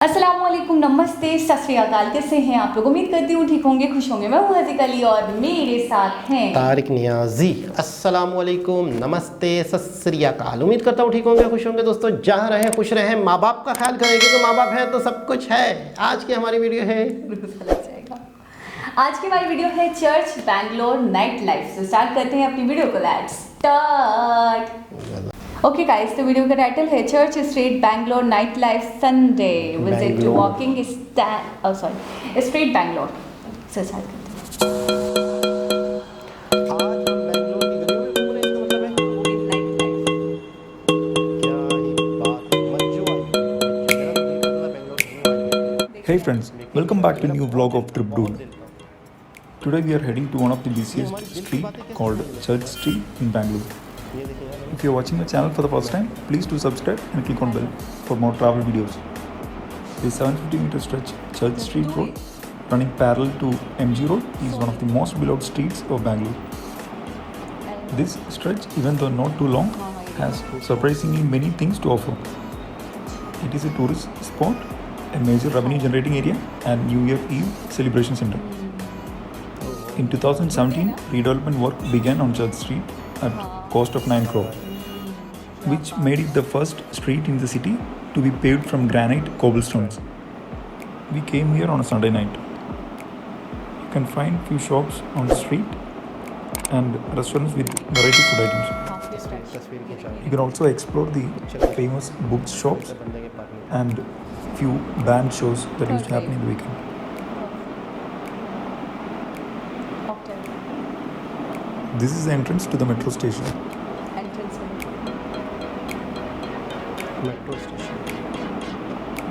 अस्सलामुअलैकुम, नमस्ते, सत श्री अकाल। कैसे हैं आप लोग? उम्मीद करती हूँ ठीक होंगे, खुश होंगे। मैं हूँ हज़ीक अली और मेरे साथ हैं तारिक नियाजी। अस्सलामुअलैकुम, नमस्ते, सत श्री अकाल। उम्मीद करता हूँ ठीक होंगे, खुश होंगे। दोस्तों जहाँ रहें खुश रहें, माँ बाप का ख्याल करें क्योंकि माँ बाप है तो सब कुछ है। आज की हमारी वीडियो है, आज की हमारी वीडियो है चर्च बैंगलोर नाइट लाइफ से। स्टार्ट करते हैं अपनी वीडियो को। Let's start. ओके गाइस, तो वीडियो का टाइटल है church street Bangalore night life Sunday visit walking street Bangalore से स्टार्ट करते हैं। आज हम बेंगलोर की गलियों में घूम रहे हैं। इसका मतलब है नाइट लाइफ। क्या ही बात है, मज्जो आई हुई है, मज्जो। मेरा तो दिल करता था बेंगलोर घूम आए। Hey friends, welcome back to new vlog of Trip Dude. Today we are heading to one of the busiest street called Church Street in Bangalore. If you are watching my channel for the first time, please do subscribe and click on bell for more travel videos. The 750-meter stretch Church Street Road, running parallel to MG Road, is one of the most beloved streets of Bangalore. This stretch, even though not too long, has surprisingly many things to offer. It is a tourist spot, a major revenue generating area, and New Year Eve celebration center. In 2017, redevelopment work began on Church Street at cost of 9 crore, which made it the first street in the city to be paved from granite cobblestones. We came here on a Sunday night. You can find few shops on the street and restaurants with variety food items. तस्वीर खींचा You can also explore the famous book shops बंदे के पास में। and few band shows that used to happen in the weekend. This is the entrance to the metro station. Metro station.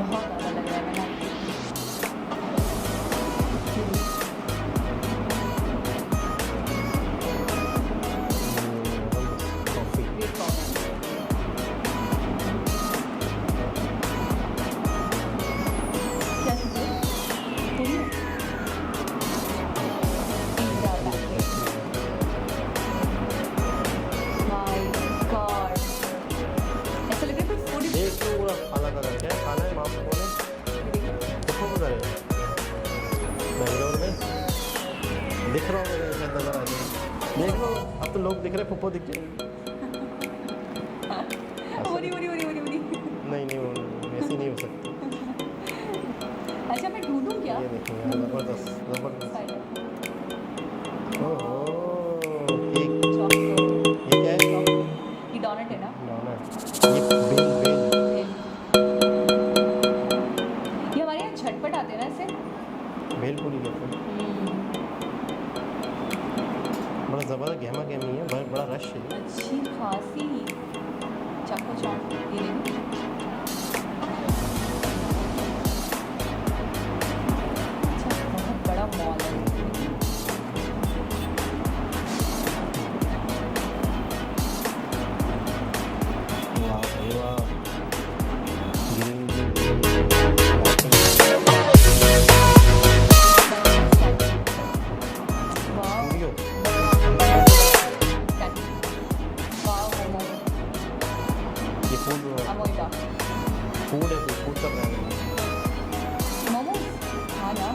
बहुत ज़्यादा लग रहा है। कॉफी। क्या चीज़? ऐसा लग रहा है कोई फूड देख लो पूरा खाना का क्या खाना है, माँ बोले देखो उधर है बेंगलोर में। दिख रहा होगा शायद, नजर आ जाए। देख लो, अब तो लोग दिख रहे, फुप्पो दिख जाएंगे। नहीं वो ऐसी नहीं हो सकती। अच्छा, मैं ढूंढूं क्या? ये देखिए यार, जबरदस्त जबरदस्त। ओहो, केक। ये क्या है? ये डोनट है ना? डोनट। ये बेल बेल। ये हमारे यहाँ झटपट आते हैं ना ऐसे। बेल पूरी कहते हैं। बड़ा ज़बरदस्त गहमा गहमी है, बड़ा रश है। अच्छी खासी चाको चाट। ये देखो, अच्छा बहुत बड़ा मॉल है। वाह भाई वाह। Green video. ये फूड फूड है, कोई फूड का ब्रांड है। हाँ ना,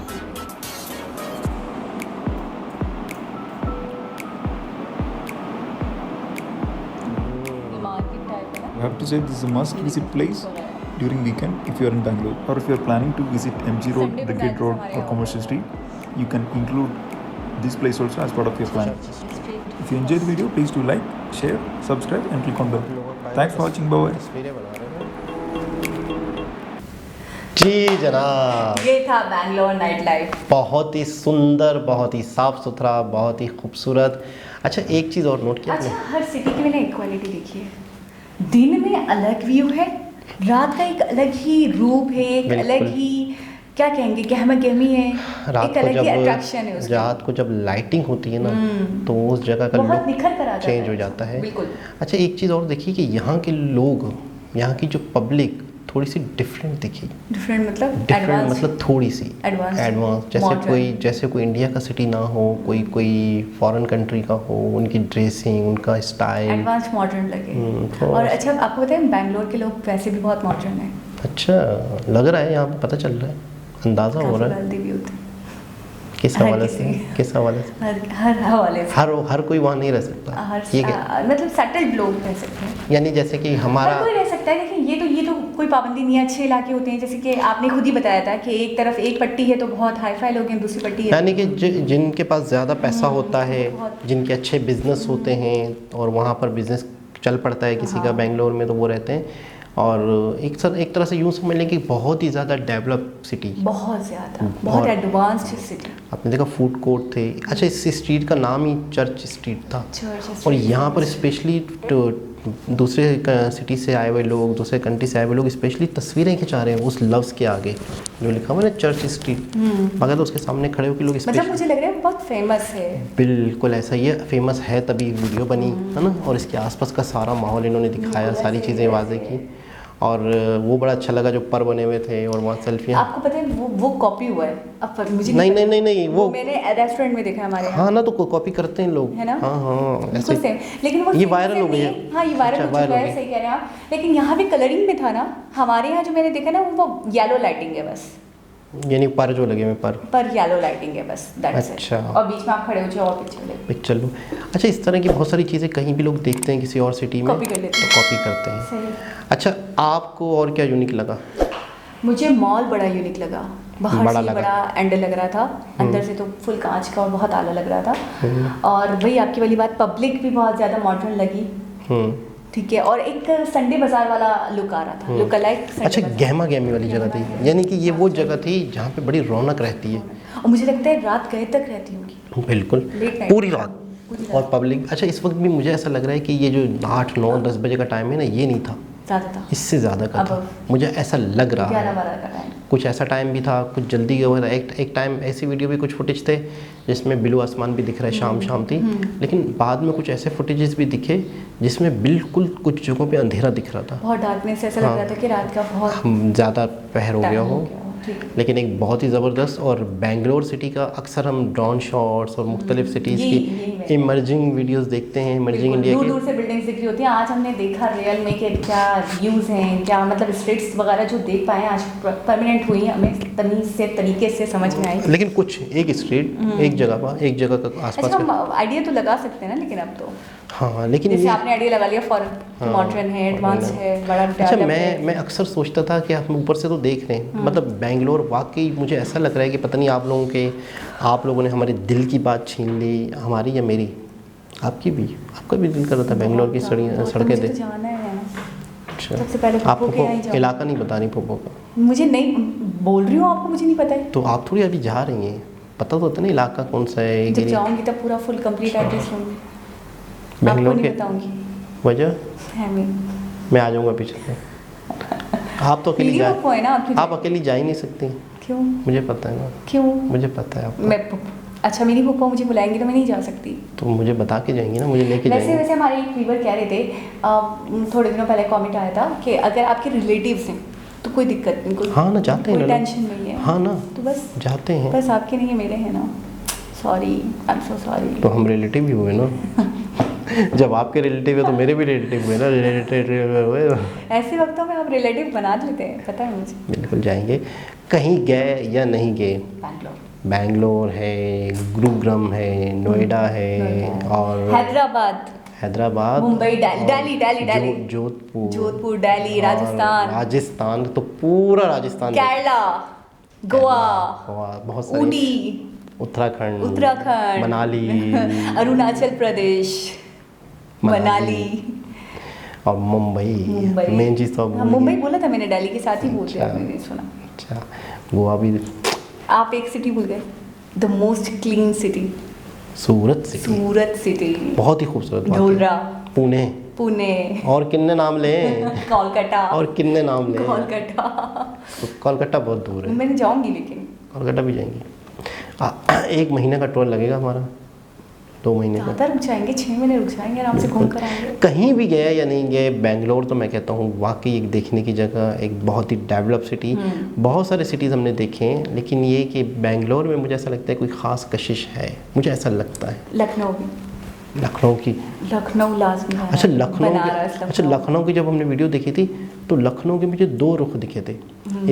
मार्केट टाइप है ना। I have to say this is a must visit place during weekend if you are in Bangalore, or if you are planning to visit MG Road, Sunday Brigade bazaar Road हमारे or यहाँ Commercial Street. You can include this place also as part of your plan. Street If you enjoyed the video, please do like, share, subscribe and click on bell. Thanks for watching. Bye bye. तस्वीरें बना रहे हैं जी जनाब। ये था Bangalore night life. बहुत ही सुंदर, बहुत ही साफ सुथरा, बहुत ही खूबसूरत। अच्छा, एक चीज़ और नोट किया अच्छा, आपने? हर सिटी की मैंने इक्वालिटी देखी है। दिन में अलग व्यू है, रात का एक अलग ही रूप है, एक बिल्कुल। अलग ही क्या कहेंगे, गहमा गहमी है, रात एक को अलग ही जब अट्रैक्शन है उसका। रात को जब लाइटिंग होती है ना, तो उस जगह का बहुत लुक निखर कर आ जाता चेंज है। हो जाता है। बिल्कुल। अच्छा, एक चीज़ और देखिए कि यहाँ के लोग, यहाँ की जो पब्लिक थोड़ी सी डिफरेंट दिखी। डिफरेंट मतलब डिफरेंट advanced? मतलब थोड़ी सी Advanced, एडवांस, modern। जैसे कोई इंडिया का सिटी ना हो, कोई फॉरेन कंट्री का हो, उनकी ड्रेसिंग, उनका स्टाइल एडवांस मॉडर्न लगे। थोड़ा और अच्छा, आपको पता है बैंगलोर के लोग वैसे भी बहुत मॉडर्न हैं। अच्छा लग रहा है, यहाँ पे पता चल रहा है, अंदाज़ा हो रहा है। गलती भी होती है किस हर हवाले किसी से? की। किस हवाले से? हर हवाले से। हर कोई वहाँ नहीं रह सकता। ये मतलब सेटल्ड लोग रह सकते हैं, यानी जैसे कि हमारा हर कोई रह सकता है, लेकिन ये तो कोई पाबंदी नहीं है। अच्छे इलाके होते हैं, जैसे कि आपने खुद ही बताया था कि एक तरफ एक पट्टी है तो बहुत हाई फाई लोग हैं, दूसरी पट्टी है यानी कि जिनके पास ज़्यादा पैसा होता है, बहुत। जिनके अच्छे बिजनेस होते हैं और वहाँ पर बिजनेस चल पड़ता है किसी का हाँ। बेंगलोर में, तो वो रहते हैं। और एक तरह से यूँ समझ लें कि बहुत ही ज़्यादा डेवलप सिटी, बहुत ज़्यादा, बहुत और- एडवांस्ड सिटी। आपने देखा फूड कोर्ट थे। अच्छा, इस स्ट्रीट का नाम ही चर्च स्ट्रीट था। चर्च और यहाँ पर स्पेशली दूसरे सिटी से आए हुए लोग, दूसरे कंट्री से आए हुए लोग स्पेशली तस्वीरें खिंचा रहे हैं उस लफ्ज़ के आगे जो लिखा हुआ है ना, चर्च स्ट्रीट। मगर तो उसके सामने खड़े होकर लोग मतलब स्पेशली, मुझे लग रहा है बहुत फेमस है। बिल्कुल ऐसा ही है, फेमस है तभी वीडियो बनी है ना। और इसके आसपास का सारा माहौल इन्होंने दिखाया, सारी चीज़ें वाजे की। और वो बड़ा अच्छा लगा जो पर बने हुए थे और वहाँ सेल्फियाँ। आपको पता है वो कॉपी हुआ है, अब पर मुझे नहीं पता। नहीं नहीं नहीं वो वो मैंने रेस्टोरेंट में देखा है हमारे यहाँ। हाँ ना, तो कॉपी करते हैं लोग, है ना? हाँ हाँ बिल्कुल ऐसे। सेम, लेकिन वो ये सेम वायरल हो गई नहीं है। है। हाँ, ये वायरल अच्छा, हो चुका वायरल हो है, गई। सही कह रहे हैं आप। लेकिन यहाँ भी कलरिंग में था ना, हमारे यहाँ जो मैंने देखा ना वो येलो लाइटिंग है बस, यानी पर जो लगे हुए पर येलो लाइटिंग है बस, दैट्स इट। अच्छा। और बीच में आप खड़े हो जाओ और पिक्चर ले, पिक्चर लो। अच्छा, इस तरह की बहुत सारी चीज़ें कहीं भी लोग देखते हैं किसी और सिटी में, कॉपी कर लेते तो हैं। कॉपी करते हैं। सही है। अच्छा, आपको और क्या यूनिक लगा? मुझे मॉल बड़ा यूनिक लगा, बाहर बड़ा से लगा। बड़ा एंड लग रहा था, अंदर से तो फुल कांच का और बहुत आला लग रहा था। और वही आपकी वाली बात, पब्लिक भी बहुत ज़्यादा मॉडर्न लगी, ठीक है। और एक संडे बाजार वाला लुक आ रहा था, लुक अलाइक। अच्छा, गहमा गहमी वाली जगह थी, यानी कि ये वो जगह थी जहाँ पे बड़ी रौनक रहती है। और मुझे लगता है रात गए तक रहती होंगी, बिल्कुल, Late night। पूरी रात। और पब्लिक, अच्छा इस वक्त भी मुझे ऐसा लग रहा है कि ये जो 8, 9, 10 बजे का टाइम है ना, ये नहीं था, ज़्यादा था, इससे ज़्यादा का था, मुझे ऐसा लग रहा 11-12 है। का टाइम। कुछ ऐसा टाइम भी था, कुछ जल्दी हुआ था। एक टाइम ऐसी वीडियो भी कुछ फुटेज थे जिसमें बिलू आसमान भी दिख रहा है, शाम थी। लेकिन बाद में कुछ ऐसे फुटेजेस भी दिखे जिसमें बिल्कुल कुछ जगहों पे अंधेरा दिख रहा था, बहुत डार्कनेस, ऐसा लग रहा था कि रात का बहुत ज़्यादा पहर हो गया टाइम हो। ठीक है। लेकिन एक बहुत ही ज़बरदस्त, और बेंगलोर सिटी का अक्सर हम ड्रोन शॉट्स और मुख्तलिफ सिटीज़ यही की मैं- इमर्जिंग वीडियोस देखते हैं, इमर्जिंग इंडिया दूर की। दूर से बिल्डिंग्स दिख रही होती हैं। आज हमने देखा रियल में कि क्या व्यूज़ हैं, क्या मतलब स्ट्रीट्स वगैरह जो देख पाए आज परमानेंट हुई, हमें तमीज़ से तरीके से समझ में आई। लेकिन कुछ एक स्ट्रीट एक जगह का आसपास अच्छा, हम का, आइडिया तो लगा सकते हैं ना, लेकिन अब तो हाँ लेकिन जैसे ये, आपने आइडिया लगा लिया फॉर हाँ, मॉडर्न है, एडवांस है, बड़ा अच्छा developed है। मैं अक्सर सोचता था कि हम ऊपर से तो देख रहे हैं, मतलब बेंगलोर वाकई मुझे ऐसा लग रहा है कि पता नहीं आप लोगों ने हमारे दिल की बात छीन ली, हमारी या मेरी, आपकी भी, आपका भी दिल कर रहा था बेंगलोर की सड़कें मुझे देख। तो जाना है ना, अच्छा, सबसे पहले आप फुप्पो के यहाँ ही जाऊँ। इलाका नहीं बता रही फुप्पो का, मुझे नहीं बोल रही हूँ, आपको मुझे नहीं पता है। तो आप थोड़ी अभी जा रही हैं, पता तो होता ना इलाका कौन सा है। जब जाऊँगी तब पूरा फुल कंप्लीट एड्रेस लूँगी, आपको बेंगलोर नहीं के बताऊँगी। वजह है मैं आ जाऊँगा पीछे से। आप तो अकेली मेरी फुप्पो है ना, आप अकेली जा ही नहीं सकती, क्यों? मुझे पता है ना, क्यों? मुझे पता है आपको। मैं अच्छा, मेरी फुप्पो मुझे बुलाएंगी तो मैं नहीं जा सकती। तो मुझे बता के जाएंगी ना, मुझे लेके जाएंगी। वैसे हमारे एक व्यूवर कह रहे थे थोड़े दिनों पहले कमेंट आया था कि अगर आपके रिलेटिव्स हैं तो कोई दिक्कत नहीं, कोई हाँ ना, जाते हैं कोई ना, टेंशन नहीं है। हाँ ना, तो बस जाते हैं। बस आपके नहीं है, मेरे हैं ना। Sorry, I am so sorry. तो हम रिलेटिव ही हुए ना। जब आपके रिलेटिव है तो मेरे भी रिलेटिव हुए ना, रिलेटिव हुए। ऐसे वक्तों में हम रिलेटिव बना लेते हैं, पता है मुझे। बिल्कुल जाएंगे। कहीं गए या नहीं गए, बैंगलोर, बैंगलोर है, गुरुग्राम है, नोएडा है, और हैदराबाद, मुंबई, और दिल्ली, जोधपुर, दिल्ली, और राजस्थान, तो पूरा राजस्थान, केरला, गोवा, बहुत सारी, ऊटी, उत्तराखंड, मनाली, अरुणाचल प्रदेश, मनाली, और मुंबई। मेन चीज़ तो हाँ, मुंबई बोला था मैंने, दिल्ली के साथ ही बोल दिया, अच्छा। मैंने सुना। अच्छा, गोवा भी, आप एक सिटी भूल गए, the most clean city, Surat city बहुत ही खूबसूरत बात है। ढोलरा, पुणे, और किन्ने नाम लें, कोलकाता, और किन्ने नाम लें, कोलकाता। तो कोलकाता बहुत दूर है, मैं जाऊंगी लेकिन कोलकाता भी जाएंगे। 1 महीने का टूर लगेगा हमारा, 2 महीने का। ज़्यादा रुक जाएंगे, 6 महीने रुक जाएंगे, आराम से घूम कर आएंगे। कहीं भी गए या नहीं गए, बेंगलोर तो मैं कहता हूँ वाकई एक देखने की जगह, एक बहुत ही डेवलप सिटी। बहुत सारे सिटीज़ हमने देखे हैं, लेकिन ये कि बेंगलोर में मुझे ऐसा लगता है कोई ख़ास कशिश है, मुझे ऐसा लगता है। लखनऊ भी, लखनऊ की। लखनऊ लाजमी है। अच्छा लखनऊ बनारस, अच्छा लखनऊ की जब हमने वीडियो देखी थी तो लखनऊ के मुझे दो रुख दिखे थे,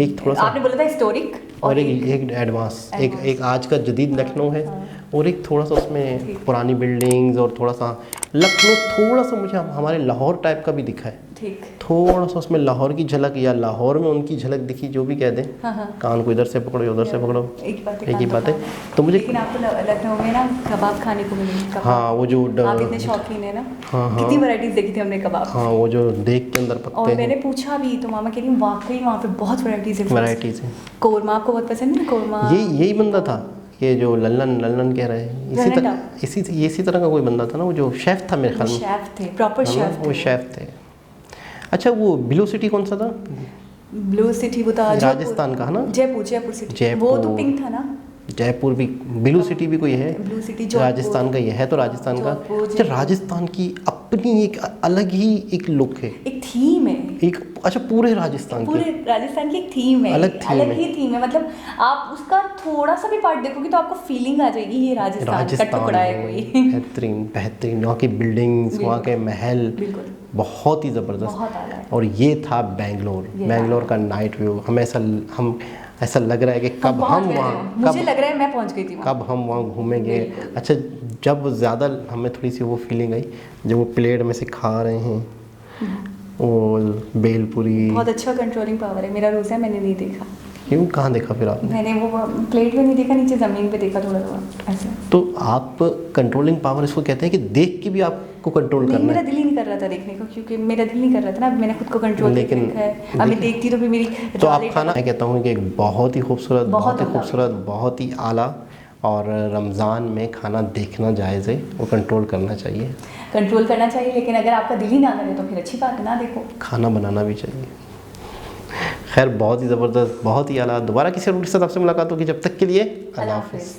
एक थोड़ा सा आपने बोला था हिस्टोरिक और एक एडवांस, एक आज का जदीद लखनऊ है और एक थोड़ा सा उसमें पुरानी बिल्डिंग्स और थोड़ा सा लखनऊ थोड़ा सा मुझे हमारे लाहौर टाइप का भी दिखा है। ठीक। थोड़ा सा उसमें लाहौर की झलक या लाहौर में उनकी झलक दिखी, जो भी कह दें। कान को इधर से पकड़ो उधर से पकड़ो, एक ही बात है। तो मुझे लेकिन आपको लखनऊ में ना कबाब खाने को मिलेंगे। हाँ वो जो आप इतने शौकीन है ना। हाँ कितनी वैरायटीज देखी थी हमने कबाब। हाँ वो जो देख के अंदर पकते और हैं। मैंने पूछा भी तो मामा कह रही वाकई वहाँ पे बहुत वैरायटीज है। वैरायटीज है। कोरमा आपको बहुत पसंद है ना कोरमा। यही बंदा था ये जो लल्लन कह रहे हैं, इसी तरह का कोई बंदा था ना, वो जो शेफ था मेरे ख्याल में। शेफ थे, प्रॉपर शेफ थे। वो शेफ थे। अच्छा वो ब्लू सिटी कौन सा था? ब्लू सिटी वो था राजस्थान का है ना? जयपुर सिटी। वो तो पिंक था ना। जयपुर भी, ब्लू सिटी भी कोई है, ब्लू सिटी राजस्थान का, ये है तो राजस्थान का। अच्छा राजस्थान की अपनी एक अलग ही एक लुक है, एक थीम है एक। अच्छा पूरे राजस्थान की एक थीम है, अलग ही थीम है। मतलब आप उसका थोड़ा सा भी पार्ट देखोगे तो आपको फीलिंग आ जाएगी ये राजस्थान का टुकड़ा है कोई। बेहतरीन वहाँ की बिल्डिंग्स, वहाँ के महल बहुत ही ज़बरदस्त। और ये था बेंगलोर का नाइट व्यू। हम ऐसा लग रहा है कि कब हम वहाँ, मुझे लग रहा है मैं पहुँच गई थी कब हम वहाँ घूमेंगे। अच्छा जब ज़्यादा हमें थोड़ी सी वो फीलिंग आई जब वो प्लेट में से खा रहे हैं वो भेलपूरी। बहुत अच्छा कंट्रोलिंग पावर है। मेरा रोज़ा मैंने नहीं देखा। क्यों, कहाँ देखा फिर आपने? मैंने वो प्लेट में नहीं देखा, नीचे ज़मीन पे देखा थोड़ा ऐसे। तो आप कंट्रोलिंग पावर इसको कहते हैं कि देख के भी आपको कंट्रोल करना है। मेरा दिल ही नहीं कर रहा था देखने को, क्योंकि मेरा दिल नहीं कर रहा था ना। मैंने खुद को कंट्रोल लेकिन अब मैं देखती तो फिर मेरी तो आप खाना, मैं कहता हूँ कि एक बहुत ही खूबसूरत, बहुत ही आला, और रमज़ान में खाना देखना जायज़ है, वो कंट्रोल करना चाहिए। लेकिन अगर आपका दिल ही ना करे तो फिर अच्छी बात है ना। देखो खाना बनाना भी चाहिए। खैर बहुत ही ज़बरदस्त, बहुत ही आला। दोबारा किसी और के साथ आपसे मुलाकात होगी, जब तक के लिए अल्लाह हाफ़िज़।